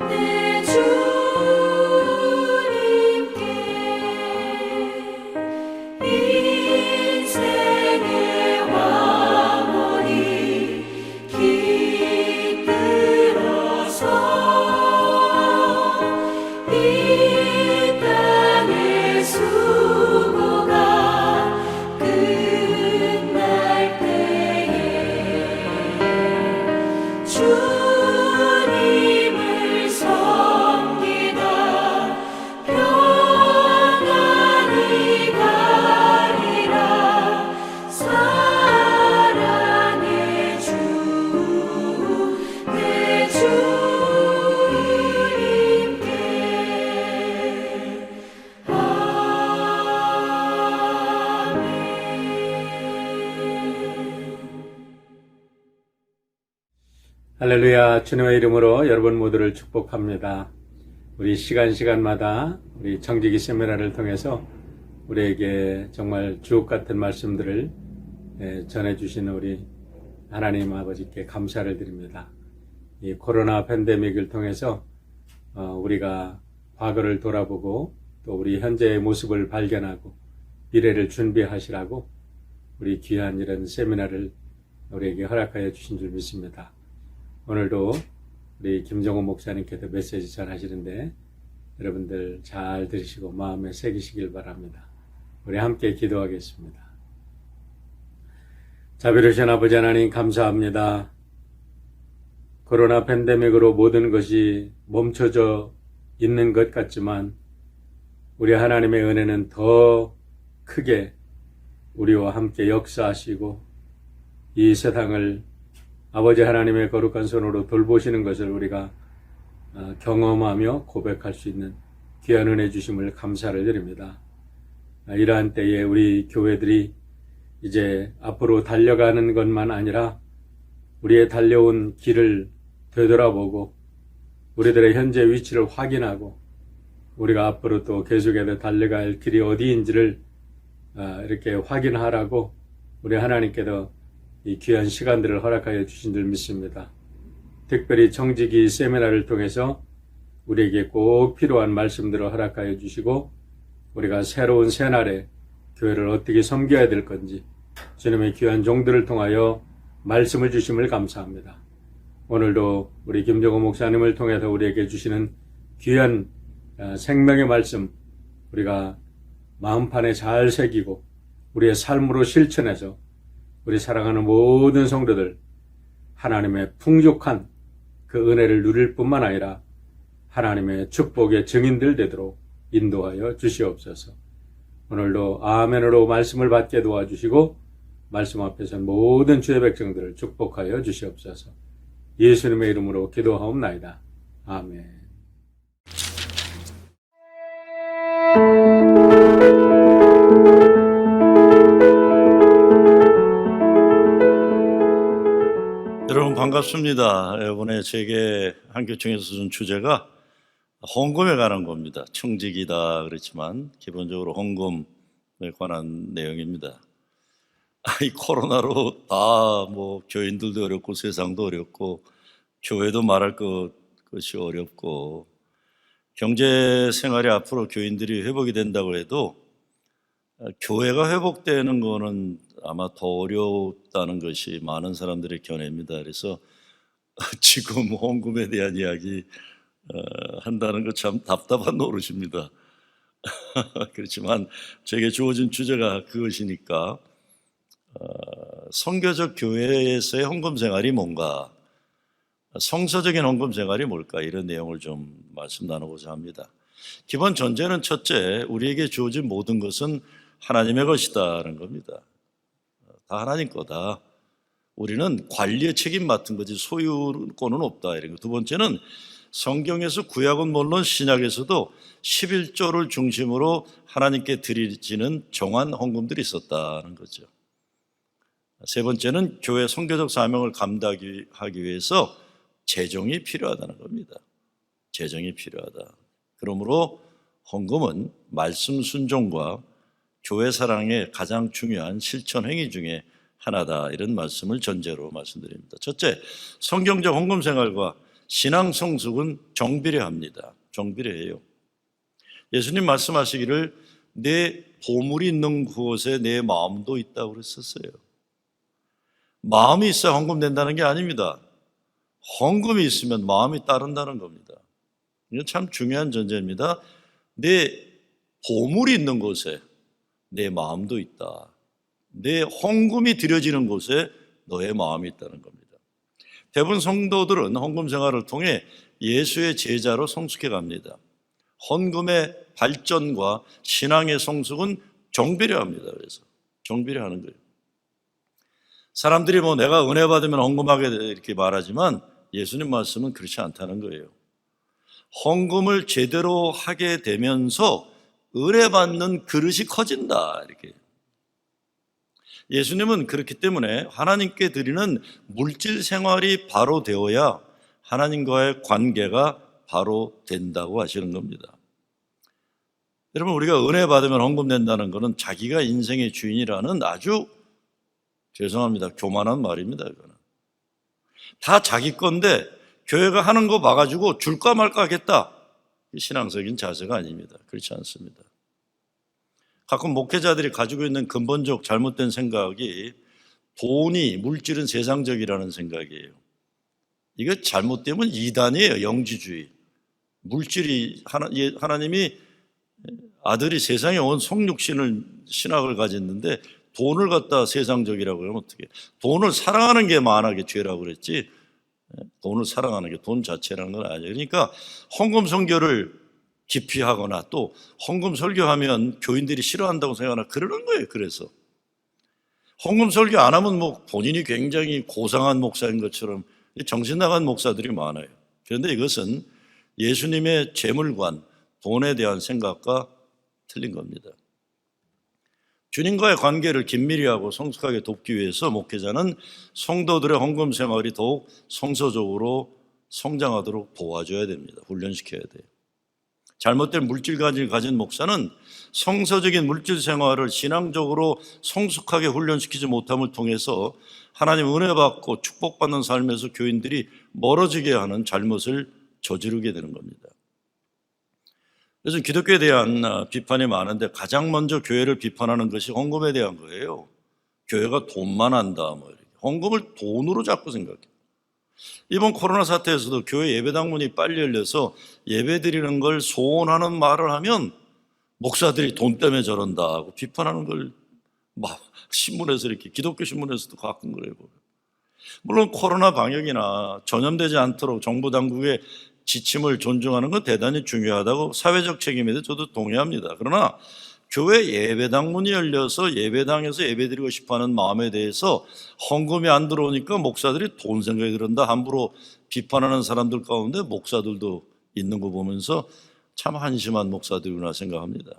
내 주님께 인생의 왕원이 깃들어서 이 땅의 수고가 끝날 때에 주님을 섬기다 평안히 가리라. 사랑의 주 내 주님께 할렐루야. 주님의 이름으로 여러분 모두를 축복합니다. 우리 시간마다 우리 청지기 세미나를 통해서 우리에게 정말 주옥 같은 말씀들을 전해주시는 우리 하나님 아버지께 감사를 드립니다. 이 코로나 팬데믹을 통해서 우리가 과거를 돌아보고 또 우리 현재의 모습을 발견하고 미래를 준비하시라고 우리 귀한 이런 세미나를 우리에게 허락하여 주신 줄 믿습니다. 오늘도 우리 김정호 목사님께서 메시지 전하시는데 여러분들 잘 들으시고 마음에 새기시길 바랍니다. 우리 함께 기도하겠습니다. 자비로우신 아버지 하나님 감사합니다. 코로나 팬데믹으로 모든 것이 멈춰져 있는 것 같지만 우리 하나님의 은혜는 더 크게 우리와 함께 역사하시고 이 세상을 아버지 하나님의 거룩한 손으로 돌보시는 것을 우리가 경험하며 고백할 수 있는 귀한 은혜 주심을 감사를 드립니다. 이러한 때에 우리 교회들이 이제 앞으로 달려가는 것만 아니라 우리의 달려온 길을 되돌아보고 우리들의 현재 위치를 확인하고 우리가 앞으로 또 계속해서 달려갈 길이 어디인지를 이렇게 확인하라고 우리 하나님께서 이 귀한 시간들을 허락하여 주신 줄 믿습니다. 특별히 청지기 세미나를 통해서 우리에게 꼭 필요한 말씀들을 허락하여 주시고 우리가 새로운 새날에 교회를 어떻게 섬겨야 될 건지 주님의 귀한 종들을 통하여 말씀을 주심을 감사합니다. 오늘도 우리 김정호 목사님을 통해서 우리에게 주시는 귀한 생명의 말씀 우리가 마음판에 잘 새기고 우리의 삶으로 실천해서 우리 사랑하는 모든 성도들 하나님의 풍족한 그 은혜를 누릴 뿐만 아니라 하나님의 축복의 증인들 되도록 인도하여 주시옵소서. 오늘도 아멘으로 말씀을 받게 도와주시고 말씀 앞에서 모든 주의 백성들을 축복하여 주시옵소서. 예수님의 이름으로 기도하옵나이다. 아멘. 여러분 반갑습니다. 이번에 세계 한교총에서 준 주제가 헌금에 관한 겁니다. 청지기다 그렇지만 기본적으로 헌금에 관한 내용입니다. 이 코로나로 다 교인들도 어렵고 세상도 어렵고 교회도 말할 것이 어렵고 경제 생활이 앞으로 교인들이 회복이 된다고 해도 교회가 회복되는 거는 아마 더 어렵다는 것이 많은 사람들의 견해입니다. 그래서 지금 헌금에 대한 이야기 한다는 거 참 답답한 노릇입니다. 그렇지만 제게 주어진 주제가 그것이니까 선교적 교회에서의 헌금 생활이 뭔가, 성서적인 헌금 생활이 뭘까, 이런 내용을 좀 말씀 나누고자 합니다. 기본 전제는 첫째, 우리에게 주어진 모든 것은 하나님의 것이다라는 겁니다. 다 하나님 거다. 우리는 관리의 책임 맡은 거지 소유권은 없다, 이런 거. 두 번째는 성경에서 구약은 물론 신약에서도 11조를 중심으로 하나님께 드리지는 정한 헌금들이 있었다는 거죠. 세 번째는 교회 선교적 사명을 감당하기 위해서 재정이 필요하다는 겁니다. 재정이 필요하다. 그러므로 헌금은 말씀 순종과 교회 사랑의 가장 중요한 실천 행위 중에 하나다, 이런 말씀을 전제로 말씀드립니다. 첫째, 성경적 헌금 생활과 신앙 성숙은 정비례합니다. 정비례해요. 예수님 말씀하시기를 내 보물이 있는 곳에 내 마음도 있다고 그랬었어요. 마음이 있어야 헌금 된다는 게 아닙니다. 헌금이 있으면 마음이 따른다는 겁니다. 이건 참 중요한 전제입니다. 내 보물이 있는 곳에 내 마음도 있다. 내 헌금이 드려지는 곳에 너의 마음이 있다는 겁니다. 대부분 성도들은 헌금 생활을 통해 예수의 제자로 성숙해 갑니다. 헌금의 발전과 신앙의 성숙은 정비례합니다. 그래서 정비례하는 거예요. 사람들이 뭐 내가 은혜 받으면 헌금하게 이렇게 말하지만 예수님 말씀은 그렇지 않다는 거예요. 헌금을 제대로 하게 되면서 은혜 받는 그릇이 커진다. 이렇게. 예수님은 그렇기 때문에 하나님께 드리는 물질 생활이 바로 되어야 하나님과의 관계가 바로 된다고 하시는 겁니다. 여러분, 우리가 은혜 받으면 헌금 낸다는 것은 자기가 인생의 주인이라는 아주 죄송합니다. 교만한 말입니다. 이거는. 다 자기 건데 교회가 하는 거 봐가지고 줄까 말까 하겠다. 신앙적인 자세가 아닙니다. 그렇지 않습니다. 가끔 목회자들이 가지고 있는 근본적 잘못된 생각이 돈이, 물질은 세상적이라는 생각이에요. 이거 잘못되면 이단이에요. 영지주의. 물질이 하나님이 아들이 세상에 온 성육신을 신학을 가졌는데 돈을 갖다 세상적이라고 하면 어떻게? 돈을 사랑하는 게 만하게 죄라고 그랬지. 돈을 사랑하는 게 돈 자체라는 건 아니에요. 그러니까 헌금 선교를 기피하거나 또 헌금 설교하면 교인들이 싫어한다고 생각하나 그러는 거예요. 그래서 헌금 설교 안 하면 뭐 본인이 굉장히 고상한 목사인 것처럼 정신 나간 목사들이 많아요. 그런데 이것은 예수님의 재물관, 돈에 대한 생각과 틀린 겁니다. 주님과의 관계를 긴밀히 하고 성숙하게 돕기 위해서 목회자는 성도들의 헌금 생활이 더욱 성서적으로 성장하도록 도와줘야 됩니다. 훈련시켜야 돼요. 잘못된 물질관을 가진 목사는 성서적인 물질 생활을 신앙적으로 성숙하게 훈련시키지 못함을 통해서 하나님 은혜 받고 축복받는 삶에서 교인들이 멀어지게 하는 잘못을 저지르게 되는 겁니다. 그래서 기독교에 대한 비판이 많은데 가장 먼저 교회를 비판하는 것이 헌금에 대한 거예요. 교회가 돈만 한다. 뭐 이렇게. 헌금을 돈으로 자꾸 생각해요. 이번 코로나 사태에서도 교회 예배당문이 빨리 열려서 예배 드리는 걸 소원하는 말을 하면 목사들이 돈 때문에 저런다 하고 비판하는 걸 막 신문에서 이렇게 기독교 신문에서도 가끔 그래요. 물론 코로나 방역이나 전염되지 않도록 정부 당국의 지침을 존중하는 건 대단히 중요하다고 사회적 책임에 대해 저도 동의합니다. 그러나 교회 예배당문이 열려서 예배당에서 예배드리고 싶어하는 마음에 대해서 헌금이 안 들어오니까 목사들이 돈 생각이 그런다 함부로 비판하는 사람들 가운데 목사들도 있는 거 보면서 참 한심한 목사들이구나 생각합니다.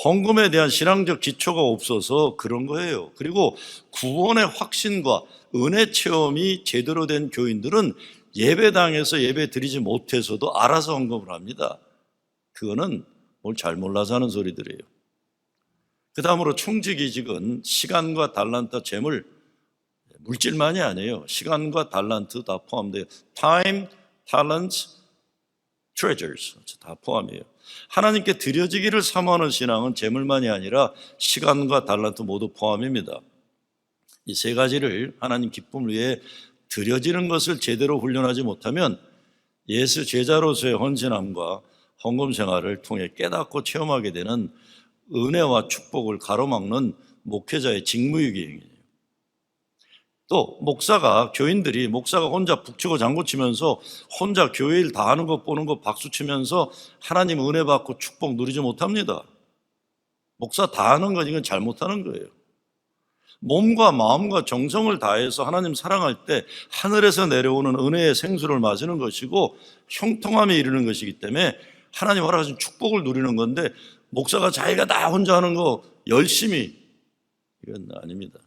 헌금에 대한 신앙적 기초가 없어서 그런 거예요. 그리고 구원의 확신과 은혜 체험이 제대로 된 교인들은 예배당에서 예배 드리지 못해서도 알아서 헌금을 합니다. 그거는 뭘 잘 몰라서 하는 소리들이에요. 그 다음으로 총직이직은 시간과 달란트, 재물, 물질만이 아니에요. 시간과 달란트 다 포함돼요. Time, talents, treasures 다 포함이에요. 하나님께 드려지기를 사모하는 신앙은 재물만이 아니라 시간과 달란트 모두 포함입니다. 이 세 가지를 하나님 기쁨을 위해 드려지는 것을 제대로 훈련하지 못하면 예수 제자로서의 헌신함과 헌금 생활을 통해 깨닫고 체험하게 되는 은혜와 축복을 가로막는 목회자의 직무유기행위예요. 또 교인들이 목사가 혼자 북치고 장구치면서 혼자 교회 일 다 하는 거 보는 거 박수치면서 하나님 은혜 받고 축복 누리지 못합니다. 목사 다 하는 건 이건 잘못하는 거예요. 몸과 마음과 정성을 다해서 하나님 사랑할 때 하늘에서 내려오는 은혜의 생수를 마시는 것이고 형통함에 이르는 것이기 때문에 하나님 허락하신 축복을 누리는 건데 목사가 자기가 다 혼자 하는 거 열심히 이건 아닙니다.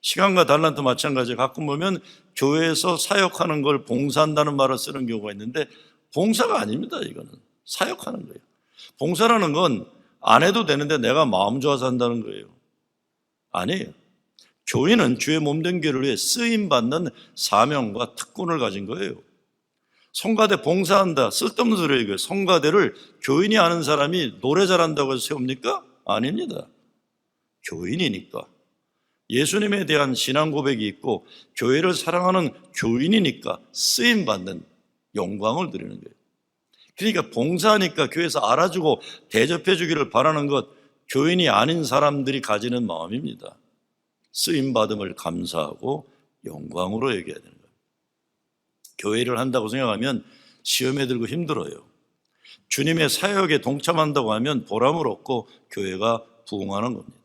시간과 달란트 마찬가지. 가끔 보면 교회에서 사역하는 걸 봉사한다는 말을 쓰는 경우가 있는데 봉사가 아닙니다. 이거는 사역하는 거예요. 봉사라는 건 안 해도 되는데 내가 마음 좋아서 한다는 거예요. 아니에요. 교인은 주의 몸된 교회를 위해 쓰임받는 사명과 특권을 가진 거예요. 성가대 봉사한다. 쓸데없는 소리 얘기해요. 성가대를 교인이 아는 사람이 노래 잘한다고 해서 세웁니까? 아닙니다. 교인이니까. 예수님에 대한 신앙 고백이 있고 교회를 사랑하는 교인이니까 쓰임받는 영광을 드리는 거예요. 그러니까 봉사하니까 교회에서 알아주고 대접해 주기를 바라는 것, 교인이 아닌 사람들이 가지는 마음입니다. 쓰임받음을 감사하고 영광으로 여겨야 되는 거예요. 교회를 한다고 생각하면 시험에 들고 힘들어요. 주님의 사역에 동참한다고 하면 보람을 얻고 교회가 부흥하는 겁니다.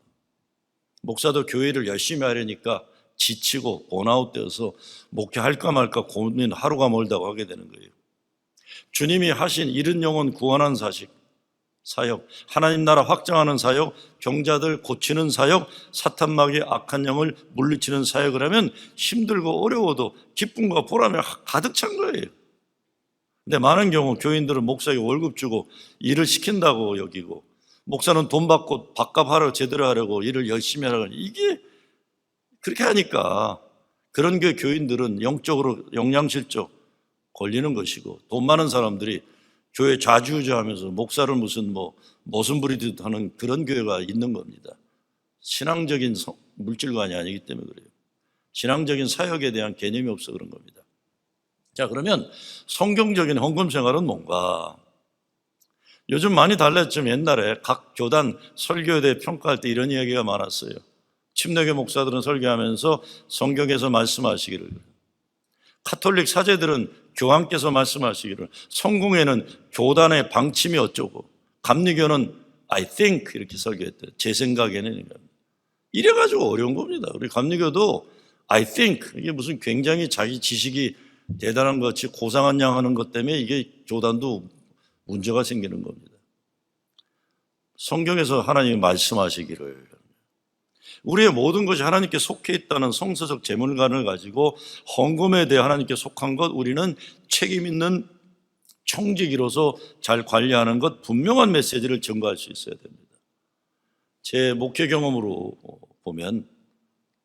목사도 교회를 열심히 하려니까 지치고 번아웃되어서 목회할까 말까 고민 하루가 멀다고 하게 되는 거예요. 주님이 하신 잃은 영혼 구원하는 사역, 하나님 나라 확장하는 사역, 병자들 고치는 사역, 사탄 마귀의 악한 영을 물리치는 사역을 하면 힘들고 어려워도 기쁨과 보람이 가득 찬 거예요. 근데 많은 경우 교인들은 목사에게 월급 주고 일을 시킨다고 여기고, 목사는 돈 받고 밥값 제대로 하려고 일을 열심히 하려고, 이게 그렇게 하니까 그런 교인들은 영적으로 영양실조 걸리는 것이고, 돈 많은 사람들이 교회 좌지우지하면서 목사를 무슨 모순 부리듯 하는 그런 교회가 있는 겁니다. 신앙적인 물질관이 아니기 때문에 그래요. 신앙적인 사역에 대한 개념이 없어 그런 겁니다. 자, 그러면 성경적인 헌금 생활은 뭔가? 요즘 많이 달랐지만 옛날에 각 교단 설교에 평가할 때 이런 이야기가 많았어요. 침례교 목사들은 설교하면서 성경에서 말씀하시기를, 카톨릭 사제들은 교황께서 말씀하시기를, 성공회는 교단의 방침이 어쩌고, 감리교는 I think 이렇게 설교했대요. 제 생각에는. 이래가지고 어려운 겁니다. 우리 감리교도 I think, 이게 무슨 굉장히 자기 지식이 대단한 것 같이 고상한 양 하는 것 때문에 이게 교단도 문제가 생기는 겁니다. 성경에서 하나님이 말씀하시기를, 우리의 모든 것이 하나님께 속해 있다는 성서적 재물관을 가지고 헌금에 대해 하나님께 속한 것, 우리는 책임 있는 청지기로서 잘 관리하는 것, 분명한 메시지를 전가할 수 있어야 됩니다. 제 목회 경험으로 보면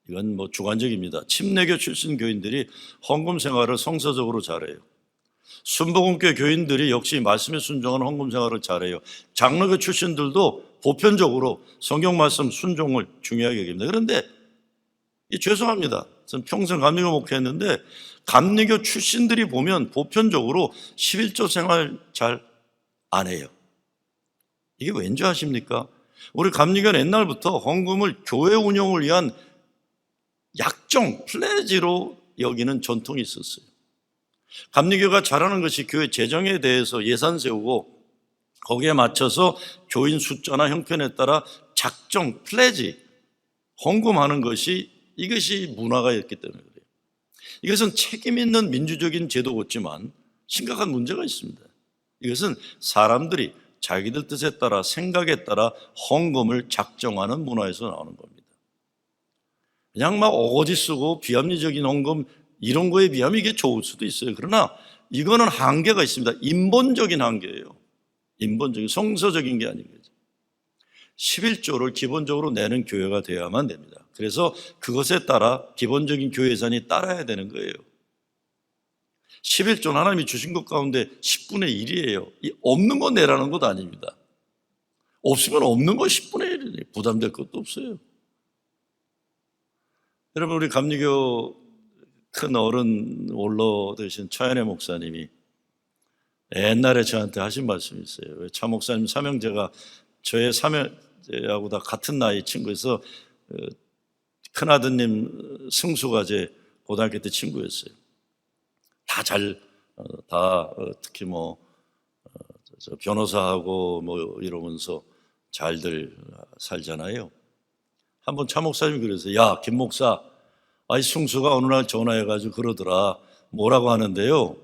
이건 주관적입니다. 침례교 출신 교인들이 헌금 생활을 성서적으로 잘해요. 순복음교회 교인들이 역시 말씀에 순종하는 헌금 생활을 잘해요. 장로교 출신들도 보편적으로 성경 말씀 순종을 중요하게 여깁니다. 그런데 죄송합니다. 저는 평생 감리교 목회했는데 감리교 출신들이 보면 보편적으로 11조 생활 잘 안 해요. 이게 왠지 아십니까? 우리 감리교는 옛날부터 헌금을 교회 운영을 위한 약정, 플레지로 여기는 전통이 있었어요. 감리교가 잘하는 것이 교회 재정에 대해서 예산 세우고 거기에 맞춰서 교인 숫자나 형편에 따라 작정, 플레지, 헌금하는 것이, 이것이 문화가였기 때문에 그래요. 이것은 책임 있는 민주적인 제도였지만 심각한 문제가 있습니다. 이것은 사람들이 자기들 뜻에 따라 생각에 따라 헌금을 작정하는 문화에서 나오는 겁니다. 그냥 막 어거지 쓰고 비합리적인 헌금 이런 거에 비하면 이게 좋을 수도 있어요. 그러나 이거는 한계가 있습니다. 인본적인 한계예요. 인본적인, 성서적인 게 아닌 거죠. 11조를 기본적으로 내는 교회가 되어야만 됩니다. 그래서 그것에 따라 기본적인 교회 예산이 따라야 되는 거예요. 11조는 하나님이 주신 것 가운데 10분의 1이에요. 없는 거 내라는 것 아닙니다. 없으면 없는 거 10분의 1이에요. 부담될 것도 없어요. 여러분, 우리 감리교 큰 어른 원로 되신 차현애 목사님이 옛날에 저한테 하신 말씀이 있어요. 차 목사님 삼형제가 저의 삼형제하고 다 같은 나이 친구에서 큰아드님 승수가 제 고등학교 때 친구였어요. 특히 변호사하고 이러면서 잘들 살잖아요. 한번 차 목사님이 그랬어요. 야, 김 목사, 승수가 어느 날 전화해가지고 그러더라. 뭐라고 하는데요?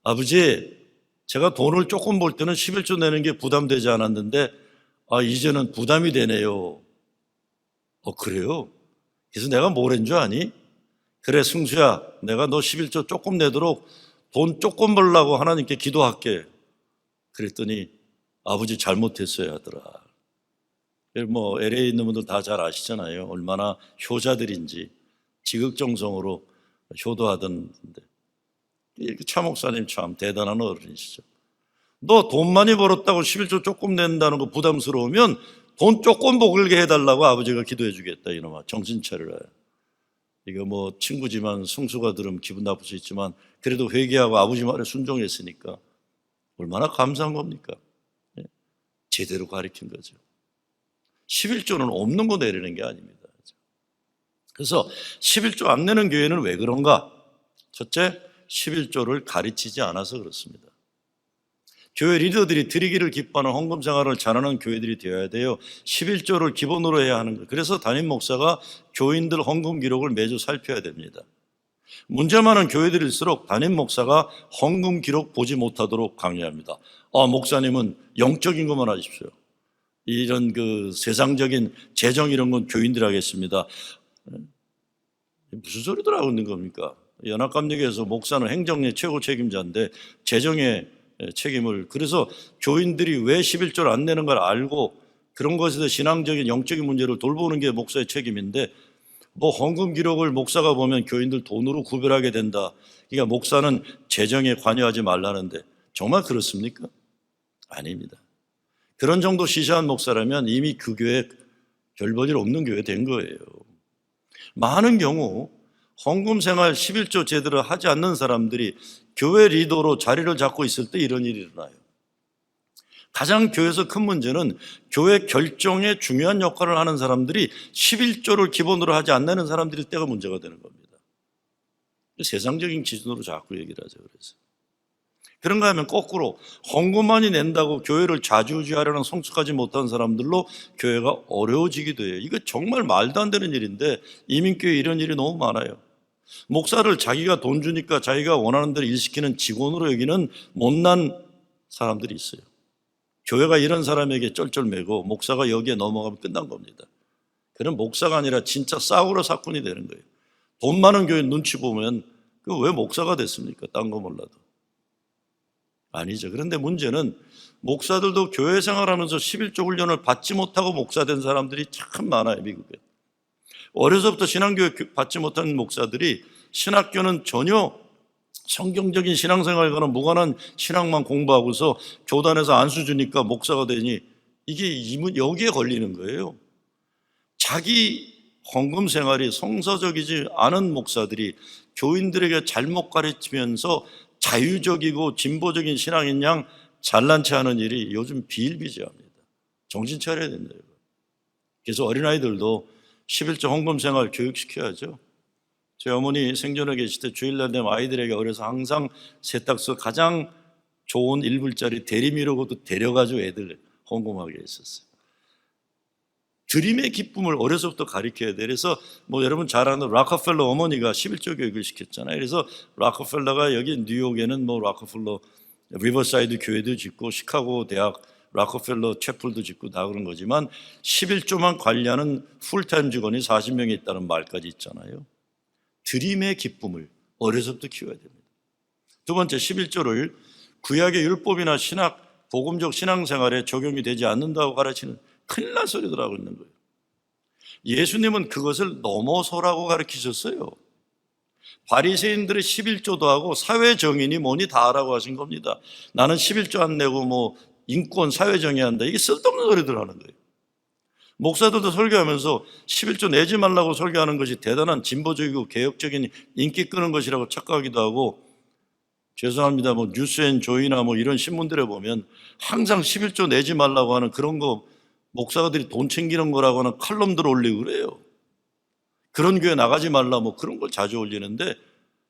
아버지, 제가 돈을 조금 벌 때는 11조 내는 게 부담되지 않았는데 이제는 부담이 되네요. 그래요? 그래서 내가 뭘 한 줄 아니? 그래, 승수야, 내가 너 11조 조금 내도록 돈 조금 벌라고 하나님께 기도할게. 그랬더니 아버지 잘못했어야 하더라. LA에 있는 분들 다 잘 아시잖아요. 얼마나 효자들인지 지극정성으로 효도하던데. 차 목사님 참 대단한 어른이시죠. 너 돈 많이 벌었다고 11조 조금 낸다는 거 부담스러우면 돈 조금 벌게 해달라고 아버지가 기도해 주겠다. 이놈아, 정신 차려라. 이거 뭐 친구지만 성수가 들으면 기분 나쁠 수 있지만 그래도 회개하고 아버지 말에 순종했으니까 얼마나 감사한 겁니까? 예? 제대로 가르친 거죠. 11조는 없는 거 내리는 게 아닙니다. 그래서 11조 안 내는 교회는 왜 그런가? 첫째, 11조를 가르치지 않아서 그렇습니다. 교회 리더들이 드리기를 기뻐하는 헌금 생활을 잘하는 교회들이 되어야 돼요. 11조를 기본으로 해야 하는 거예요. 그래서 담임 목사가 교인들 헌금 기록을 매주 살펴야 됩니다. 문제 많은 교회들일수록 담임 목사가 헌금 기록 보지 못하도록 강요합니다. 목사님은 영적인 것만 하십시오. 이런 그 세상적인 재정 이런 건 교인들 하겠습니다. 무슨 소리들 하고 있는 겁니까? 연합감리교에서 목사는 행정의 최고 책임자인데 재정의 책임을, 그래서 교인들이 왜 11조를 안 내는 걸 알고 그런 것에 대해 신앙적인 영적인 문제를 돌보는 게 목사의 책임인데 뭐 헌금 기록을 목사가 보면 교인들 돈으로 구별하게 된다. 그러니까 목사는 재정에 관여하지 말라는데 정말 그렇습니까? 아닙니다. 그런 정도 시시한 목사라면 이미 그 교회 별 볼 일 없는 교회 된 거예요. 많은 경우 헌금 생활 11조 제대로 하지 않는 사람들이 교회 리더로 자리를 잡고 있을 때 이런 일이 일어나요. 가장 교회에서 큰 문제는 교회 결정에 중요한 역할을 하는 사람들이 11조를 기본으로 하지 않는 사람들일 때가 문제가 되는 겁니다. 세상적인 기준으로 자꾸 얘기를 하죠. 그래서 그런가 하면 거꾸로 헌금만이 낸다고 교회를 좌지우지하려는 성숙하지 못한 사람들로 교회가 어려워지기도 해요. 이거 정말 말도 안 되는 일인데 이민교회 이런 일이 너무 많아요. 목사를 자기가 돈 주니까 자기가 원하는 대로 일 시키는 직원으로 여기는 못난 사람들이 있어요. 교회가 이런 사람에게 쩔쩔매고 목사가 여기에 넘어가면 끝난 겁니다. 그런 목사가 아니라 진짜 싸구려 사건이 되는 거예요. 돈 많은 교회 눈치 보면 그 왜 목사가 됐습니까? 딴 거 몰라도. 아니죠. 그런데 문제는 목사들도 교회 생활하면서 11조 훈련을 받지 못하고 목사 된 사람들이 참 많아요, 미국에. 어려서부터 신앙교육 받지 못한 목사들이 신학교는 전혀 성경적인 신앙생활과는 무관한 신앙만 공부하고서 교단에서 안수 주니까 목사가 되니 이게 여기에 걸리는 거예요. 자기 헌금 생활이 성서적이지 않은 목사들이 교인들에게 잘못 가르치면서 자유적이고 진보적인 신앙인 양 잘난 체 하는 일이 요즘 비일비재합니다. 정신 차려야 된다. 그래서 어린아이들도 11조 헌금 생활 교육시켜야죠. 제 어머니 생전에 계실 때 주일날 되면 아이들에게 어려서 항상 세탁소 가장 좋은 1불짜리 대리미로고도 데려가지고 애들 헌금하게 했었어요. 드림의 기쁨을 어려서부터 가르쳐야 돼. 그래서 뭐 여러분 잘 아는 락커펠러 어머니가 11조 교육을 시켰잖아요. 그래서 락커펠러가 여기 뉴욕에는 뭐 락커펠러 리버사이드 교회도 짓고 시카고 대학 락커펠러 채플도 짓고 다 그런 거지만 11조만 관리하는 풀타임 직원이 40명이 있다는 말까지 있잖아요. 드림의 기쁨을 어려서부터 키워야 됩니다. 두 번째, 11조를 구약의 율법이나 신학, 복음적 신앙생활에 적용이 되지 않는다고 가르치는 큰일 날 소리들 하고 있는 거예요. 예수님은 그것을 넘어서라고 가르치셨어요. 바리새인들의 11조도 하고 사회정의니 뭐니 다 하라고 하신 겁니다. 나는 11조 안 내고 뭐 인권 사회정의한다. 이게 쓸데없는 소리들 하는 거예요. 목사들도 설교하면서 11조 내지 말라고 설교하는 것이 대단한 진보적이고 개혁적인 인기 끄는 것이라고 착각하기도 하고, 죄송합니다. 뭐 뉴스앤조이나 뭐 이런 신문들에 보면 항상 11조 내지 말라고 하는 그런 거 목사들이 돈 챙기는 거라고 하는 칼럼들 올리고 그래요. 그런 교회 나가지 말라 뭐 그런 걸 자주 올리는데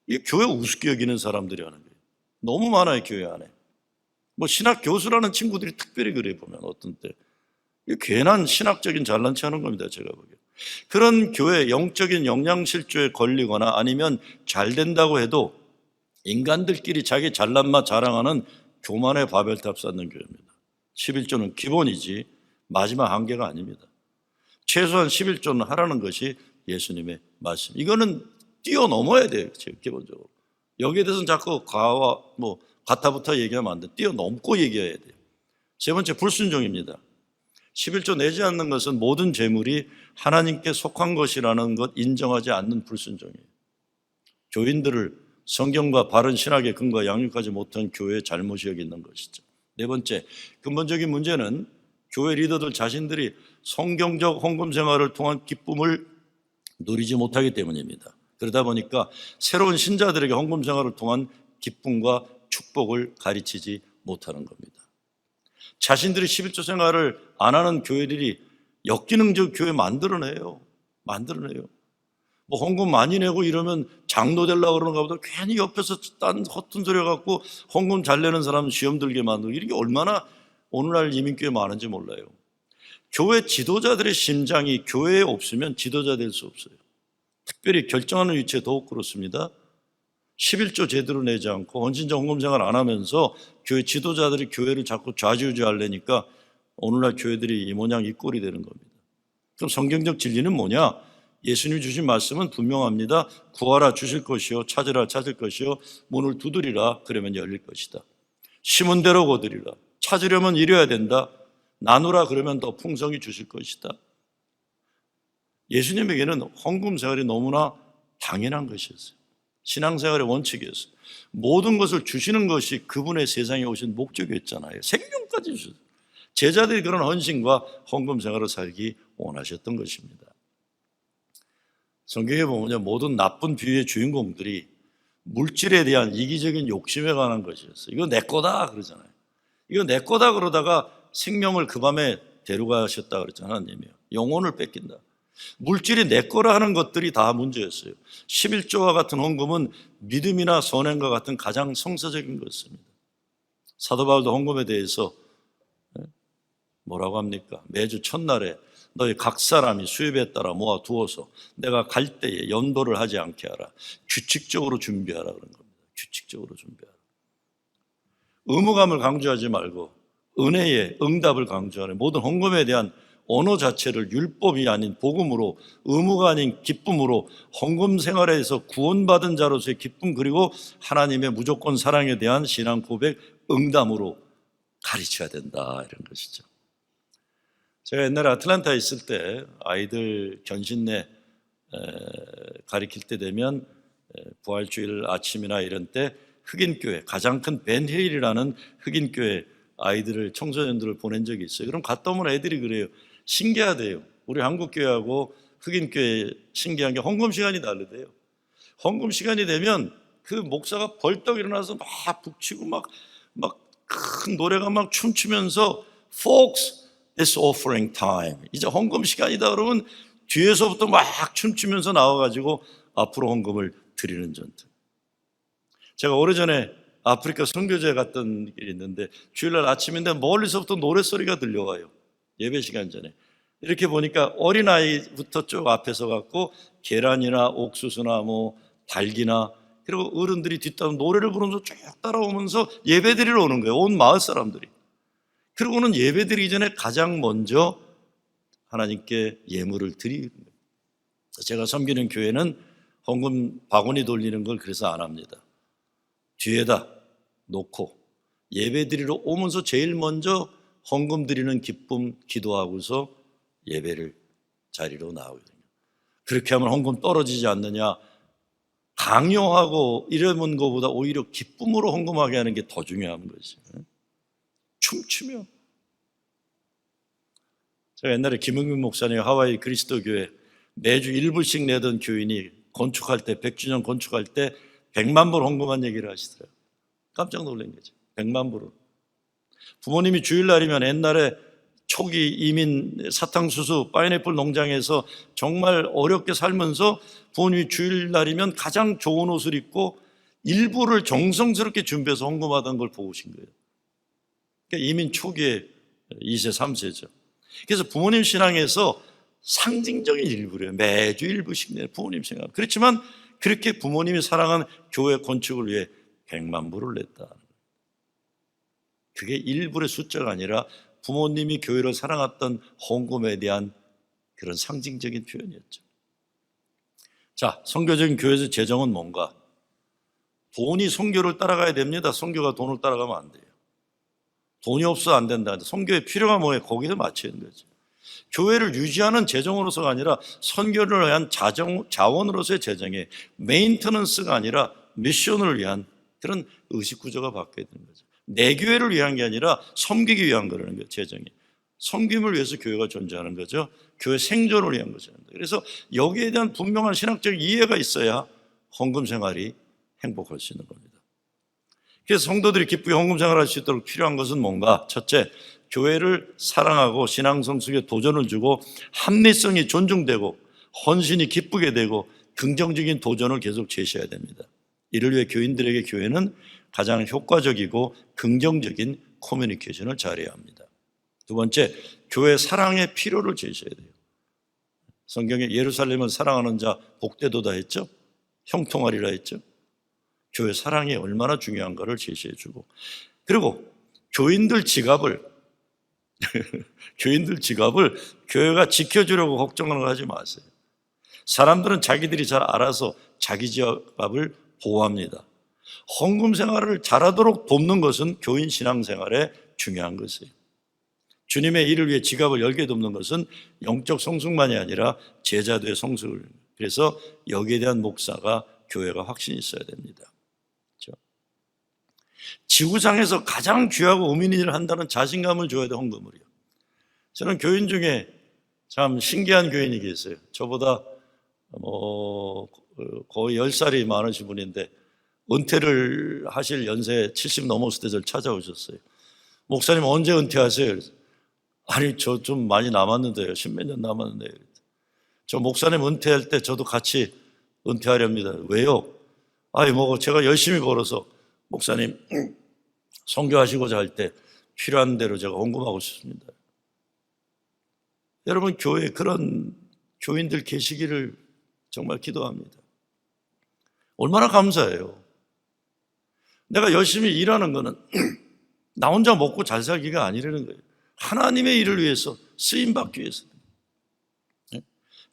이 교회 우습게 여기는 사람들이 하는 거예요. 너무 많아요, 교회 안에. 뭐 신학 교수라는 친구들이 특별히 그래 보면 어떤 때. 괜한 신학적인 잘난 체 하는 겁니다, 제가 보기에. 그런 교회 영적인 영양실조에 걸리거나 아니면 잘 된다고 해도 인간들끼리 자기 잘난 맛 자랑하는 교만의 바벨탑 쌓는 교회입니다. 11조는 기본이지 마지막 한계가 아닙니다. 최소한 11조는 하라는 것이 예수님의 말씀. 이거는 뛰어넘어야 돼요, 기본적으로. 여기에 대해서는 자꾸 가와 뭐 가타부터 얘기하면 안 돼. 뛰어넘고 얘기해야 돼요. 세 번째, 불순종입니다. 11조 내지 않는 것은 모든 재물이 하나님께 속한 것이라는 것 인정하지 않는 불순종이에요. 교인들을 성경과 바른 신학의 근거가 양육하지 못한 교회의 잘못이 여기 있는 것이죠. 네 번째, 근본적인 문제는 교회 리더들 자신들이 성경적 헌금 생활을 통한 기쁨을 누리지 못하기 때문입니다. 그러다 보니까 새로운 신자들에게 헌금 생활을 통한 기쁨과 축복을 가르치지 못하는 겁니다. 자신들이 11조 생활을 안 하는 교회들이 역기능적 교회 만들어내요. 뭐 헌금 많이 내고 이러면 장로 되려고 그러는가 보다 괜히 옆에서 딴 허튼 소리 갖고 헌금 잘 내는 사람 시험 들게 만들고 이런 게 얼마나 오늘날 이민교회 많은지 몰라요. 교회 지도자들의 심장이 교회에 없으면 지도자 될 수 없어요. 특별히 결정하는 위치에 더욱 그렇습니다. 11조 제대로 내지 않고 헌신적 헌금 생활 안 하면서 교회 지도자들이 교회를 자꾸 좌지우지하려니까 오늘날 교회들이 이 모양 이 꼴이 되는 겁니다. 그럼 성경적 진리는 뭐냐? 예수님이 주신 말씀은 분명합니다. 구하라 주실 것이요, 찾으라 찾을 것이요, 문을 두드리라 그러면 열릴 것이다. 심은 대로 거두리라. 찾으려면 이뤄야 된다. 나누라 그러면 더 풍성히 주실 것이다. 예수님에게는 헌금 생활이 너무나 당연한 것이었어요. 신앙생활의 원칙이었어요. 모든 것을 주시는 것이 그분의 세상에 오신 목적이었잖아요. 생명까지 주셨어요. 제자들이 그런 헌신과 헌금 생활을 살기 원하셨던 것입니다. 성경에 보면 모든 나쁜 비유의 주인공들이 물질에 대한 이기적인 욕심에 관한 것이었어요. 이거 내 거다 그러잖아요. 이거 내 거다 그러다가 생명을 그 밤에 데려가셨다 그랬잖아요. 하나님이요. 영혼을 뺏긴다. 물질이 내 거라 하는 것들이 다 문제였어요. 11조와 같은 헌금은 믿음이나 선행과 같은 가장 성서적인 것입니다. 사도 바울도 헌금에 대해서 뭐라고 합니까? 매주 첫날에 너희 각 사람이 수입에 따라 모아 두어서 내가 갈 때에 연도를 하지 않게 하라. 규칙적으로 준비하라 그런 겁니다. 규칙적으로 준비하라. 의무감을 강조하지 말고 은혜의 응답을 강조하는 모든 헌금에 대한 언어 자체를 율법이 아닌 복음으로, 의무가 아닌 기쁨으로, 헌금 생활에서 구원받은 자로서의 기쁨, 그리고 하나님의 무조건 사랑에 대한 신앙 고백, 응담으로 가르쳐야 된다 이런 것이죠. 제가 옛날에 아틀란타에 있을 때 아이들 견신내 가르칠 때 되면 부활주일 아침이나 이런 때 흑인교회, 가장 큰 벤힐이라는 흑인교회 아이들을, 청소년들을 보낸 적이 있어요. 그럼 갔다 오면 애들이 그래요. 신기하대요. 우리 한국교회하고 흑인교회 신기한 게 헌금 시간이 다르대요. 헌금 시간이 되면 그 목사가 벌떡 일어나서 막 북치고 막 큰 노래가 막 춤추면서 Folks, it's offering time. 이제 헌금 시간이다 그러면 뒤에서부터 막 춤추면서 나와가지고 앞으로 헌금을 드리는 전투. 제가 오래전에 아프리카 선교지에 갔던 일이 있는데 주일날 아침인데 멀리서부터 노랫소리가 들려와요. 예배 시간 전에. 이렇게 보니까 어린아이부터 쭉 앞에서 갖고 계란이나 옥수수나 뭐 닭이나 그리고 어른들이 뒤따라 노래를 부르면서 쭉 따라오면서 예배 드리러 오는 거예요. 온 마을 사람들이. 그러고는 예배 드리기 전에 가장 먼저 하나님께 예물을 드리는 거예요. 제가 섬기는 교회는 헌금 바구니 돌리는 걸 그래서 안 합니다. 뒤에다 놓고 예배 드리러 오면서 제일 먼저 헌금 드리는 기쁨 기도하고서 예배를 자리로 나오거든요. 그렇게 하면 헌금 떨어지지 않느냐, 강요하고 이러는 것보다 오히려 기쁨으로 헌금하게 하는 게 더 중요한 거지. 춤추며. 제가 옛날에 김흥민 목사님 하와이 그리스도교회 매주 1불씩 내던 교인이 건축할 때, 100주년 건축할 때 100만 불 헌금한 얘기를 하시더라고요. 깜짝 놀란 거죠. 100만 불을. 부모님이 주일날이면 옛날에 초기 이민 사탕수수 파인애플 농장에서 정말 어렵게 살면서 부모님이 주일날이면 가장 좋은 옷을 입고 일부를 정성스럽게 준비해서 헌금하던 걸 보고 오신 거예요. 그러니까 이민 초기에 2세, 3세죠. 그래서 부모님 신앙에서 상징적인 일부래요. 매주 일부씩 내 부모님 생각. 그렇지만 그렇게 부모님이 사랑한 교회 건축을 위해 100만 불을 냈다. 그게 일불의 숫자가 아니라 부모님이 교회를 사랑했던 헌금에 대한 그런 상징적인 표현이었죠. 자, 선교적인 교회에서 재정은 뭔가? 돈이 선교를 따라가야 됩니다. 선교가 돈을 따라가면 안 돼요. 돈이 없어 안 된다. 선교의 필요가 뭐예요? 거기서 맞추는 거죠. 교회를 유지하는 재정으로서가 아니라 선교를 위한 자원으로서의 재정에 메인터넌스가 아니라 미션을 위한 그런 의식 구조가 바뀌어야 되는 거죠. 내 교회를 위한 게 아니라 섬기기 위한 거라는 거예요. 재정이 섬김을 위해서 교회가 존재하는 거죠. 교회 생존을 위한 거죠. 그래서 여기에 대한 분명한 신학적 이해가 있어야 헌금 생활이 행복할 수 있는 겁니다. 그래서 성도들이 기쁘게 헌금 생활할 수 있도록 필요한 것은 뭔가? 첫째, 교회를 사랑하고 신앙 성숙에 도전을 주고 합리성이 존중되고 헌신이 기쁘게 되고 긍정적인 도전을 계속 제시해야 됩니다. 이를 위해 교인들에게 교회는 가장 효과적이고 긍정적인 커뮤니케이션을 잘해야 합니다. 두 번째, 교회 사랑의 필요를 제시해야 돼요. 성경에 예루살렘을 사랑하는 자 복되도다 했죠? 형통하리라 했죠? 교회 사랑이 얼마나 중요한가를 제시해주고, 그리고 교인들 지갑을 교회가 지켜주려고 걱정을 하지 마세요. 사람들은 자기들이 잘 알아서 자기 지갑을 보호합니다. 헌금 생활을 잘하도록 돕는 것은 교인 신앙 생활에 중요한 것이에요. 주님의 일을 위해 지갑을 열게 돕는 것은 영적 성숙만이 아니라 제자도의 성숙을, 그래서 여기에 대한 목사가 교회가 확신이 있어야 됩니다. 그렇죠? 지구상에서 가장 귀하고 의미 있는 일을 한다는 자신감을 줘야 돼, 헌금을요. 저는 교인 중에 참 신기한 교인이 계세요. 저보다 거의 10살이 많으신 분인데 은퇴를 하실 연세 70 넘었을 때 저를 찾아오셨어요. 목사님 언제 은퇴하세요? 아니 저 좀 많이 남았는데요. 10몇 년 남았는데요. 저 목사님 은퇴할 때 저도 같이 은퇴하렵니다. 왜요? 아니 제가 열심히 벌어서 목사님 선교하시고자 할 때 필요한 대로 제가 헌금하고 싶습니다. 여러분 교회에 그런 교인들 계시기를 정말 기도합니다. 얼마나 감사해요. 내가 열심히 일하는 거는 나 혼자 먹고 잘 살기가 아니라는 거예요. 하나님의 일을 위해서 쓰임받기 위해서.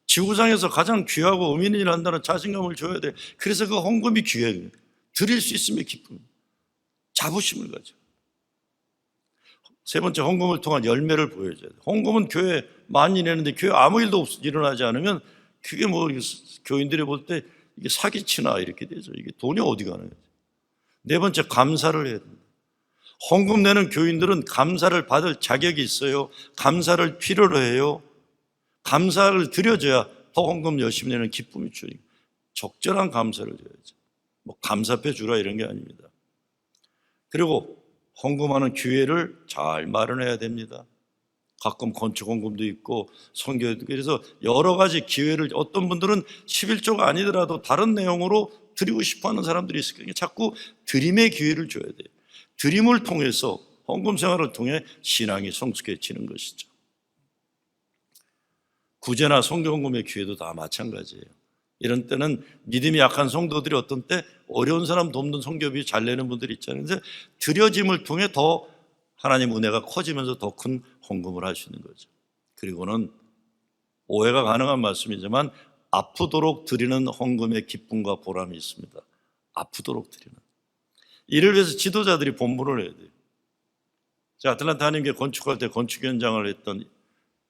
지구상에서 가장 귀하고 의미 있는 일을 한다는 자신감을 줘야 돼. 그래서 그 헌금이 귀해요. 드릴 수 있으면 기쁨, 자부심을 가져. 세 번째, 헌금을 통한 열매를 보여줘야 돼. 헌금은 교회 많이 내는데 교회 아무 일도 일어나지 않으면 그게 교인들이 볼 때 이게 사기치나 이렇게 되죠. 이게 돈이 어디 가는 거죠. 네 번째, 감사를 해야 됩니다. 헌금 내는 교인들은 감사를 받을 자격이 있어요. 감사를 필요로 해요. 감사를 드려줘야 더 헌금 열심히 내는 기쁨이 주니까 적절한 감사를 줘야죠. 감사패 주라 이런 게 아닙니다. 그리고 헌금하는 기회를 잘 마련해야 됩니다. 가끔 건축 헌금도 있고 선교도, 그래서 여러 가지 기회를, 어떤 분들은 11조가 아니더라도 다른 내용으로 드리고 싶어하는 사람들이 있을 거예요. 자꾸 드림의 기회를 줘야 돼요. 드림을 통해서 헌금 생활을 통해 신앙이 성숙해지는 것이죠. 구제나 선교 헌금의 기회도 다 마찬가지예요. 이런 때는 믿음이 약한 성도들이 어떤 때 어려운 사람 돕는 선교비 잘 내는 분들이 있잖아요. 그래서 드려짐을 통해 더 하나님 은혜가 커지면서 더 큰 헌금을 할 수 있는 거죠. 그리고는 오해가 가능한 말씀이지만 아프도록 드리는 헌금의 기쁨과 보람이 있습니다. 아프도록 드리는. 이를 위해서 지도자들이 본분을 해야 돼요. 제가 아틀란타 한인교회 건축할 때 건축 현장을 했던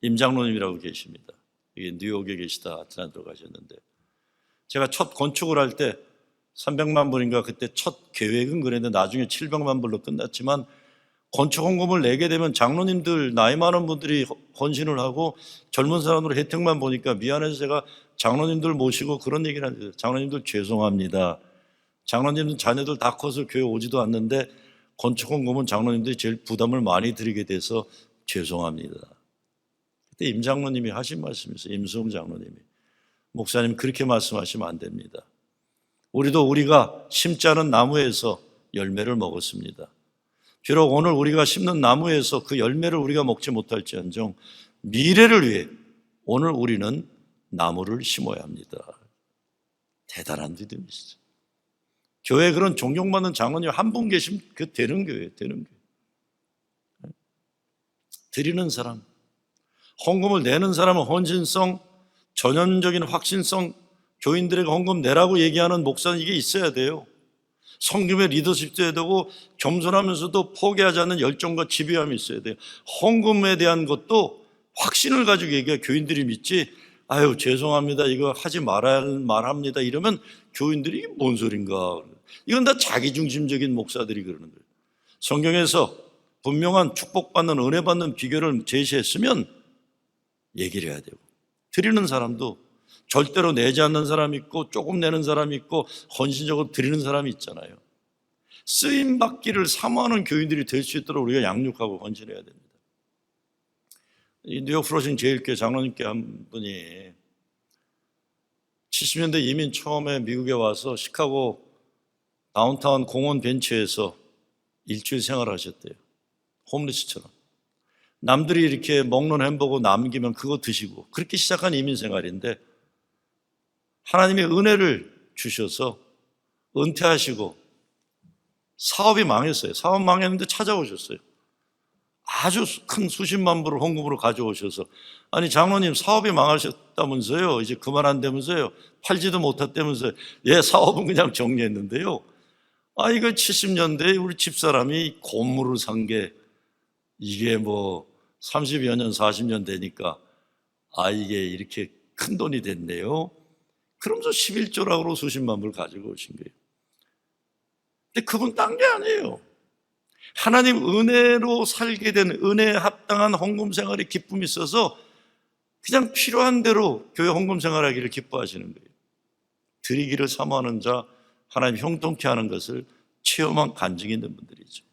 임장로님이라고 계십니다. 이게 뉴욕에 계시다 아틀란타로 가셨는데, 제가 첫 건축을 할 때 300만 불인가 그때 첫 계획은 그랬는데 나중에 700만 불로 끝났지만, 건축 헌금을 내게 되면 장로님들, 나이 많은 분들이 헌신을 하고 젊은 사람으로 혜택만 보니까 미안해서 제가 장로님들 모시고 그런 얘기를 하는데, 장로님들 죄송합니다. 장로님들 자녀들 다 커서 교회 오지도 않는데 건축 헌금은 장로님들이 제일 부담을 많이 드리게 돼서 죄송합니다. 그때 임 장로님이 하신 말씀이 있어요. 임수흥 장로님이. 목사님 그렇게 말씀하시면 안 됩니다. 우리가 심지 않은 나무에서 열매를 먹었습니다. 비록 오늘 우리가 심는 나무에서 그 열매를 우리가 먹지 못할지언정 미래를 위해 오늘 우리는 나무를 심어야 합니다. 대단한 믿음이시죠. 교회에 그런 존경받는 장로님 한 분 계시면 그 되는 교회예요. 되는 교회. 드리는 사람, 헌금을 내는 사람은 헌신성, 전형적인 확신성, 교인들에게 헌금 내라고 얘기하는 목사는 이게 있어야 돼요. 성김의 리더십도 해야 되고 겸손하면서도 포기하지 않는 열정과 집요함이 있어야 돼요. 헌금에 대한 것도 확신을 가지고 얘기해 교인들이 믿지, 아유 죄송합니다 이거 하지 말합니다 이러면 교인들이 이게 뭔 소린가. 이건 다 자기중심적인 목사들이 그러는 거예요. 성경에서 분명한 축복받는 은혜받는 비결을 제시했으면 얘기를 해야 되고, 드리는 사람도 절대로 내지 않는 사람이 있고 조금 내는 사람이 있고 헌신적으로 드리는 사람이 있잖아요. 쓰임받기를 사모하는 교인들이 될 수 있도록 우리가 양육하고 헌신해야 됩니다. 이 뉴욕 플러싱 제일교회 장로님께 한 분이 70년대 이민 처음에 미국에 와서 시카고 다운타운 공원 벤치에서 일주일 생활하셨대요. 홈리스처럼. 남들이 이렇게 먹는 햄버거 남기면 그거 드시고, 그렇게 시작한 이민 생활인데 하나님의 은혜를 주셔서 은퇴하시고 사업이 망했어요. 사업 망했는데 찾아오셨어요. 아주 큰 수십만 불을 헌금으로 가져오셔서, 아니 장로님 사업이 망하셨다면서요, 이제 그만한다면서요, 팔지도 못했다면서요. 예, 사업은 그냥 정리했는데요, 아 이거 70년대에 우리 집사람이 고물을 산 게 이게 뭐 30여 년 40년 되니까 아 이게 이렇게 큰 돈이 됐네요. 그러면서 11조락으로 수십만 불 가지고 오신 거예요. 근데 그분 딴 게 아니에요. 하나님 은혜로 살게 된 은혜에 합당한 헌금 생활의 기쁨이 있어서 그냥 필요한 대로 교회 헌금 생활하기를 기뻐하시는 거예요. 드리기를 사모하는 자, 하나님 형통케 하는 것을 체험한 간증이 있는 분들이죠.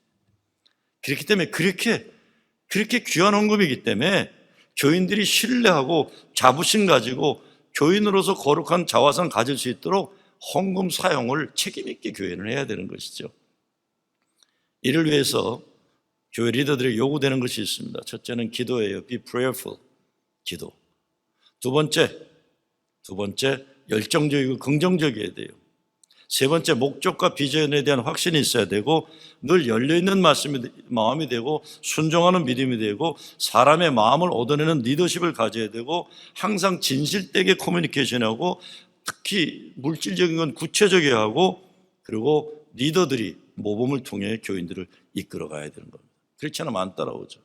그렇기 때문에 그렇게 귀한 헌금이기 때문에 교인들이 신뢰하고 자부심 가지고 교인으로서 거룩한 자화상 가질 수 있도록 헌금 사용을 책임 있게 교회는 해야 되는 것이죠. 이를 위해서 교회 리더들에게 요구되는 것이 있습니다. 첫째는 기도예요. Be prayerful. 기도. 두 번째 열정적이고 긍정적이어야 돼요. 세 번째, 목적과 비전에 대한 확신이 있어야 되고, 늘 열려있는 마음이 되고, 순종하는 믿음이 되고, 사람의 마음을 얻어내는 리더십을 가져야 되고, 항상 진실되게 커뮤니케이션하고, 특히 물질적인 건 구체적이어야 하고, 그리고 리더들이 모범을 통해 교인들을 이끌어 가야 되는 겁니다. 그렇지 않으면 안 따라오죠.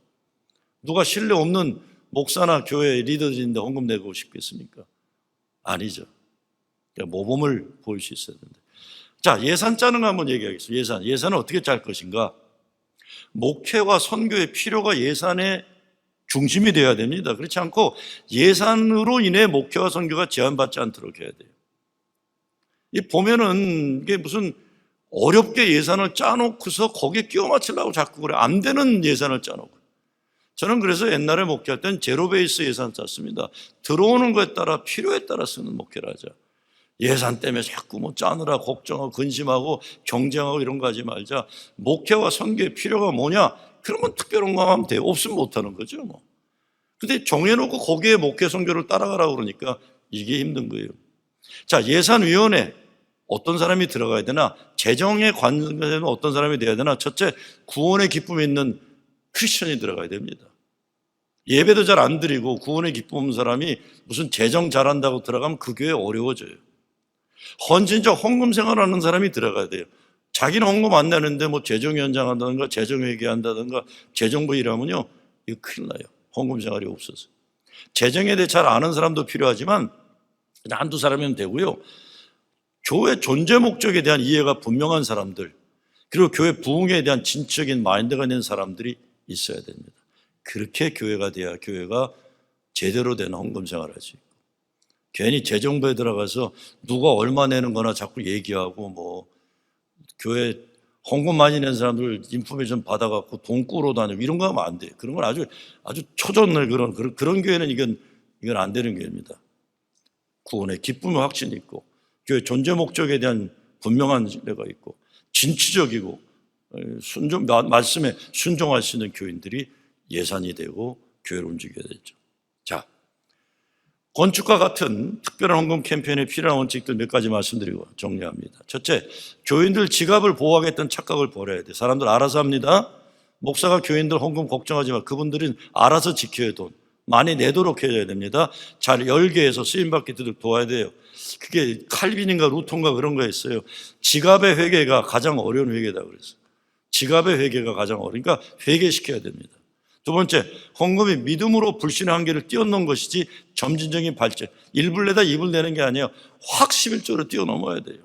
누가 신뢰 없는 목사나 교회 리더들인데 헌금 내고 싶겠습니까? 아니죠. 그러니까 모범을 보일 수 있어야 된다. 자, 예산 짜는 거 한번 얘기하겠습니다. 예산은 어떻게 짤 것인가? 목회와 선교의 필요가 예산의 중심이 되어야 됩니다. 그렇지 않고 예산으로 인해 목회와 선교가 제한받지 않도록 해야 돼요. 이 보면은 이게 무슨 어렵게 예산을 짜놓고서 거기에 끼워 맞추려고 자꾸 그래. 안 되는 예산을 짜놓고. 저는 그래서 옛날에 목회할 때는 제로 베이스 예산 짰습니다. 들어오는 거에 따라 필요에 따라 쓰는 목회를 하자. 예산 때문에 자꾸 뭐 짜느라 걱정하고 근심하고 경쟁하고 이런 거 하지 말자. 목회와 선교의 필요가 뭐냐? 그러면 특별한 거 하면 돼요. 없으면 못하는 거죠 뭐. 근데 정해놓고 거기에 목회 선교를 따라가라고 그러니까 이게 힘든 거예요. 자, 예산위원회 어떤 사람이 들어가야 되나? 재정에 관련된 어떤 사람이 돼야 되나? 첫째, 구원의 기쁨이 있는 크리스천이 들어가야 됩니다. 예배도 잘 안 드리고 구원의 기쁨 없는 사람이 무슨 재정 잘한다고 들어가면 그 교회 어려워져요. 헌신적 헌금 생활하는 사람이 들어가야 돼요. 자기는 헌금 안 내는데 뭐 재정위원장 한다든가 재정회계한다든가 재정부 일하면요, 이거 큰일 나요. 헌금 생활이 없어서. 재정에 대해 잘 아는 사람도 필요하지만 그냥 한두 사람이면 되고요. 교회 존재 목적에 대한 이해가 분명한 사람들, 그리고 교회 부흥에 대한 진취적인 마인드가 있는 사람들이 있어야 됩니다. 그렇게 교회가 돼야 교회가 제대로 된 헌금 생활을 할 수 있고, 괜히 재정부에 들어가서 누가 얼마 내는 거나 자꾸 얘기하고 뭐 교회 헌금 많이 낸 사람들 인포메이션 받아갖고 돈 꾸러 다니고 이런 거 하면 안 돼요. 그런 건 아주 초전을 그런 교회는 이건 안 되는 교회입니다. 구원의 기쁨의 확신이 있고 교회 존재 목적에 대한 분명한 신뢰가 있고 진취적이고 말씀에 순종할 수 있는 교인들이 예산이 되고 교회를 움직여야 되죠. 자, 건축과 같은 특별한 헌금 캠페인에 필요한 원칙들 몇 가지 말씀드리고 정리합니다. 첫째, 교인들 지갑을 보호하겠다는 착각을 버려야 돼요. 사람들 알아서 합니다. 목사가 교인들 헌금 걱정하지 마. 그분들은 알아서 지켜야 돈. 많이 내도록 해야 됩니다. 잘 열게 해서 쓰임받게 되도록 도와야 돼요. 그게 칼빈인가 루톤가 그런 거 했어요. 지갑의 회개가 가장 어려운 회개다 그랬어요. 지갑의 회개가 가장 어려우니까 회개시켜야 됩니다. 두 번째, 헌금이 믿음으로 불신의 한계를 뛰어넘는 것이지 점진적인 발전. 1불 내다 2불 내는 게 아니에요. 확 11조로 뛰어넘어야 돼요.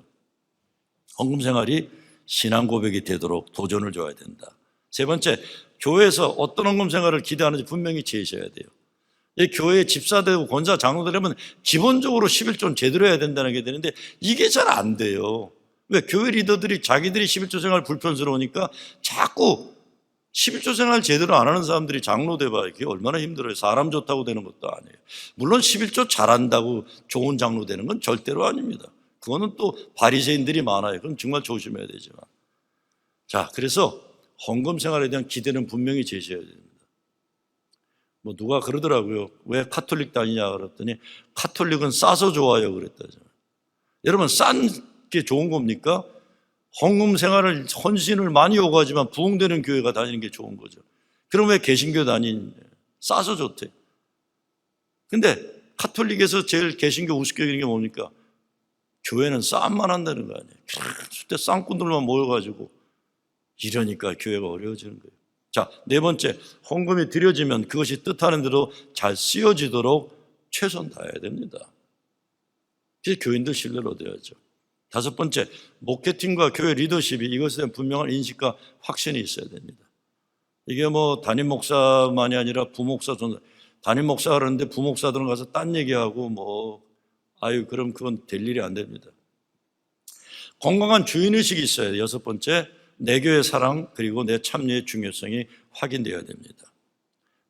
헌금 생활이 신앙 고백이 되도록 도전을 줘야 된다. 세 번째, 교회에서 어떤 헌금 생활을 기대하는지 분명히 제시해야 돼요. 이 교회 집사되고 권사 장로되려면 기본적으로 11조는 제대로 해야 된다는 게 되는데 이게 잘 안 돼요. 왜? 교회 리더들이 자기들이 11조 생활 불편스러우니까 자꾸 11조 생활 제대로 안 하는 사람들이 장로 돼봐야 이게 얼마나 힘들어요. 사람 좋다고 되는 것도 아니에요. 물론 11조 잘한다고 좋은 장로 되는 건 절대로 아닙니다. 그거는 또 바리새인들이 많아요. 그럼 정말 조심해야 되지만. 자, 그래서 헌금 생활에 대한 기대는 분명히 제시해야 됩니다. 뭐 누가 그러더라고요. 왜 카톨릭 다니냐 그랬더니 카톨릭은 싸서 좋아요 그랬다죠. 여러분, 싼 게 좋은 겁니까? 헌금 생활을 헌신을 많이 요구하지만 부흥되는 교회가 다니는 게 좋은 거죠. 그럼 왜 개신교 다니냐? 싸서 좋대. 근데 카톨릭에서 제일 개신교 우습게 여기는 게 뭡니까? 교회는 싸움만 한다는 거 아니에요. 그때 쌍꾼들만 모여가지고 이러니까 교회가 어려워지는 거예요. 자, 네 번째, 헌금이 드려지면 그것이 뜻하는 대로 잘 쓰여지도록 최선 다해야 됩니다. 그래서 교인들 신뢰를 얻어야죠. 다섯 번째, 모케팅과 교회 리더십이 이것에 대한 분명한 인식과 확신이 있어야 됩니다. 이게 뭐 담임 목사만이 아니라 부목사, 담임 목사가 그러는데 부목사들은 가서 딴 얘기하고 그럼 그건 될 일이 안 됩니다. 건강한 주인의식이 있어야 돼요. 여섯 번째, 내 교회 사랑 그리고 내 참여의 중요성이 확인되어야 됩니다.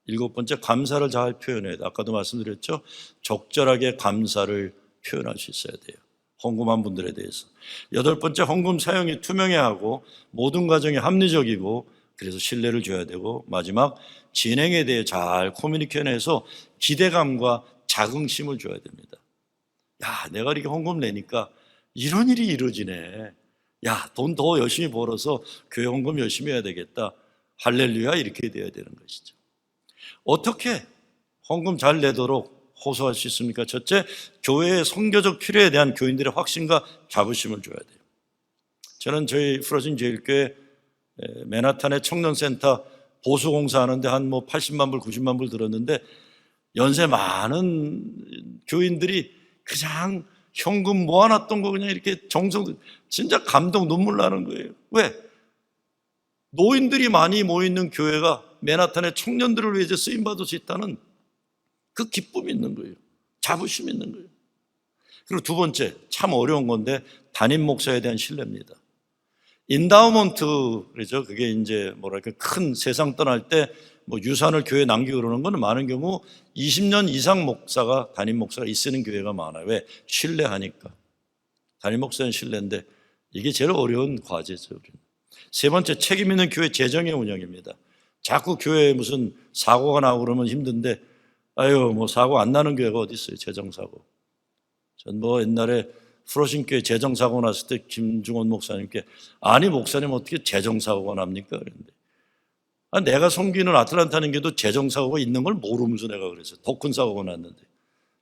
일곱 번째, 감사를 잘 표현해야 돼요. 아까도 말씀드렸죠. 적절하게 감사를 표현할 수 있어야 돼요. 헌금한 분들에 대해서. 여덟 번째, 헌금 사용이 투명해야 하고 모든 과정이 합리적이고 그래서 신뢰를 줘야 되고, 마지막, 진행에 대해 잘 커뮤니케이션해서 기대감과 자긍심을 줘야 됩니다. 야, 내가 이렇게 헌금 내니까 이런 일이 이루어지네. 야, 돈 더 열심히 벌어서 교회 헌금 열심히 해야 되겠다. 할렐루야, 이렇게 돼야 되는 것이죠. 어떻게 헌금 잘 내도록 호소할 수 있습니까? 첫째, 교회의 선교적 필요에 대한 교인들의 확신과 자부심을 줘야 돼요. 저는 저희 프로진 제일교회 맨하탄의 청년센터 보수공사하는데 한 80만 불, 90만 불 들었는데 연세 많은 교인들이 그냥 현금 모아놨던 거 그냥 이렇게 정성, 진짜 감동 눈물 나는 거예요. 왜? 노인들이 많이 모이는 교회가 맨하탄의 청년들을 위해서 쓰임받을 수 있다는 그 기쁨이 있는 거예요. 자부심이 있는 거예요. 그리고 두 번째, 참 어려운 건데 담임 목사에 대한 신뢰입니다. 인다우먼트, 그러죠. 그게 이제 큰 세상 떠날 때 유산을 교회에 남기고 그러는 거는 많은 경우 20년 이상 목사가, 담임 목사가 있는 교회가 많아요. 왜? 신뢰하니까. 담임 목사는 신뢰인데 이게 제일 어려운 과제죠. 세 번째, 책임 있는 교회 재정의 운영입니다. 자꾸 교회에 무슨 사고가 나고 그러면 힘든데 사고 안 나는 교회가 어디 있어요? 재정사고. 전 옛날에 프로신교회 재정사고 났을 때 김중원 목사님께 아니 목사님 어떻게 재정사고가 납니까? 그랬는데 내가 섬기는 아틀란타는 게도 재정사고가 있는 걸 모르면서 내가 그랬어요. 더 큰 사고가 났는데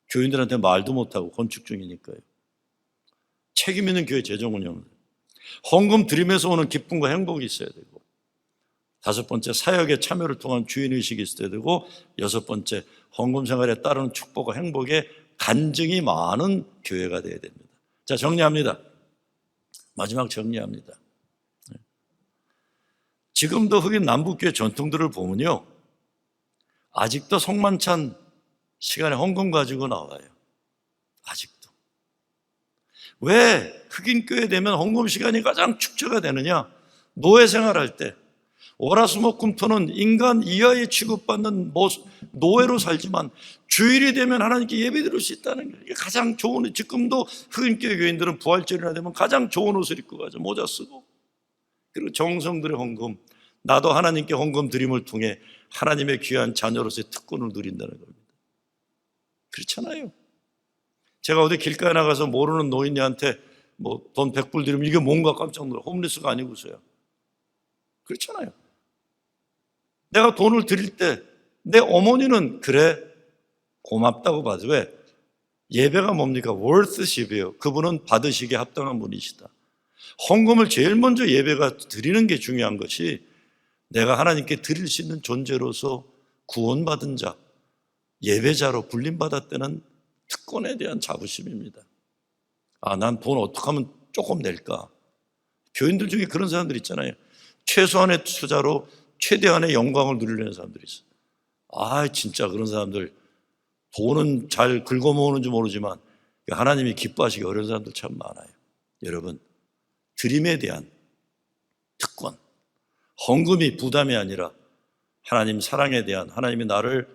교인들한테 말도 못하고 건축 중이니까요. 책임 있는 교회 재정 운영, 헌금 드림에서 오는 기쁨과 행복이 있어야 되고, 다섯 번째, 사역의 참여를 통한 주인의식이 있어야 되고, 여섯 번째, 헌금 생활에 따르는 축복과 행복에 간증이 많은 교회가 되어야 됩니다. 자, 정리합니다. 마지막 정리합니다. 지금도 흑인 남북교회 전통들을 보면요, 아직도 성만찬 시간에 헌금 가지고 나와요. 아직도. 왜 흑인 교회 되면 헌금 시간이 가장 축제가 되느냐? 노예 생활할 때 월화수목금토는 인간 이하에 취급받는 노예로 살지만 주일이 되면 하나님께 예배드릴 수 있다는 거예요. 이게 가장 좋은, 지금도 흑인교회 교인들은 부활절이나 되면 가장 좋은 옷을 입고 가죠. 모자 쓰고. 그리고 정성들의 헌금, 나도 하나님께 헌금 드림을 통해 하나님의 귀한 자녀로서의 특권을 누린다는 겁니다. 그렇잖아요. 제가 어디 길가에 나가서 모르는 노인한테 돈 100불 드리면 이게 뭔가 깜짝 놀라. 홈리스가 아니고서야. 그렇잖아요. 내가 돈을 드릴 때 내 어머니는 그래 고맙다고 봐도, 왜? 예배가 뭡니까? worth십이에요. 그분은 받으시기에 합당한 분이시다. 헌금을 제일 먼저 예배가 드리는 게 중요한 것이 내가 하나님께 드릴 수 있는 존재로서 구원받은 자, 예배자로 불림받았다는 특권에 대한 자부심입니다. 난 돈 어떻게 하면 조금 낼까? 교인들 중에 그런 사람들 있잖아요. 최소한의 투자로 최대한의 영광을 누리려는 사람들이 있어요. 진짜 그런 사람들, 돈은 잘 긁어모으는지 모르지만 하나님이 기뻐하시기 어려운 사람들 참 많아요. 여러분, 드림에 대한 특권, 헌금이 부담이 아니라 하나님 사랑에 대한, 하나님이 나를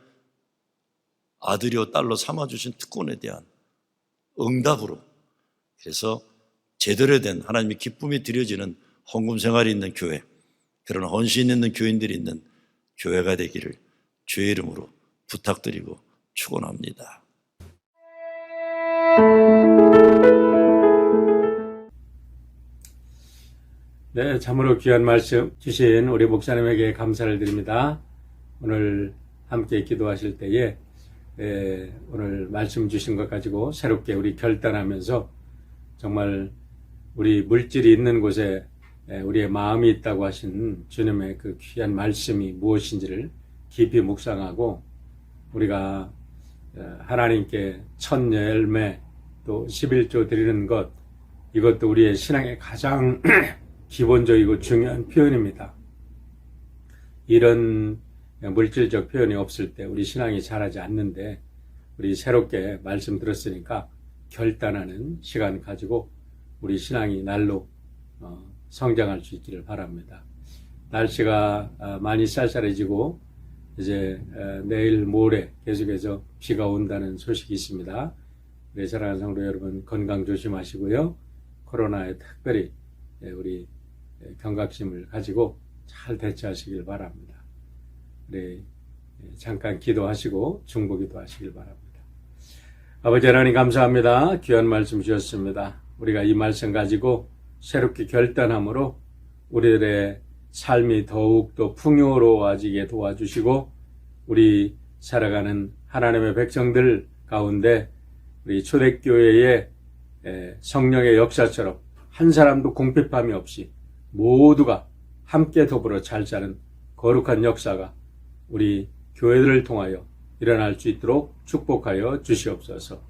아들이요 딸로 삼아주신 특권에 대한 응답으로, 그래서 제대로 된 하나님의 기쁨이 드려지는 헌금 생활이 있는 교회, 그런 헌신 있는 교인들이 있는 교회가 되기를 주의 이름으로 부탁드리고 축원합니다. 네, 참으로 귀한 말씀 주신 우리 목사님에게 감사를 드립니다. 오늘 함께 기도하실 때에 오늘 말씀 주신 것 가지고 새롭게 우리 결단하면서 정말 우리 물질이 있는 곳에 우리의 마음이 있다고 하신 주님의 그 귀한 말씀이 무엇인지를 깊이 묵상하고 우리가 하나님께 첫 열매 또 11조 드리는 것, 이것도 우리의 신앙의 가장 기본적이고 중요한 표현입니다. 이런 물질적 표현이 없을 때 우리 신앙이 자라지 않는데, 우리 새롭게 말씀 들었으니까 결단하는 시간 가지고 우리 신앙이 날로 성장할 수 있기를 바랍니다. 날씨가 많이 쌀쌀해지고 이제 내일 모레 계속해서 비가 온다는 소식이 있습니다. 우리 사랑하는 성도 여러분, 건강 조심하시고요. 코로나에 특별히 우리 경각심을 가지고 잘 대처하시길 바랍니다. 우리 잠깐 기도하시고 중보기도 하시길 바랍니다. 아버지 하나님 감사합니다. 귀한 말씀 주셨습니다. 우리가 이 말씀 가지고 새롭게 결단함으로 우리들의 삶이 더욱더 풍요로워지게 도와주시고, 우리 살아가는 하나님의 백성들 가운데 우리 초대교회의 성령의 역사처럼 한 사람도 궁핍함이 없이 모두가 함께 더불어 잘 사는 거룩한 역사가 우리 교회들을 통하여 일어날 수 있도록 축복하여 주시옵소서.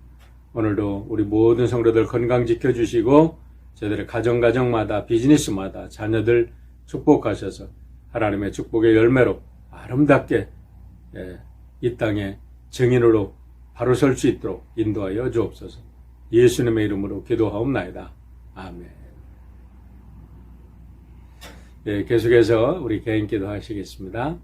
오늘도 우리 모든 성도들 건강 지켜주시고 저희들의 가정마다 비즈니스마다 자녀들 축복하셔서 하나님의 축복의 열매로 아름답게 이 땅에 증인으로 바로 설 수 있도록 인도하여 주옵소서. 예수님의 이름으로 기도하옵나이다. 아멘. 계속해서 우리 개인 기도 하시겠습니다.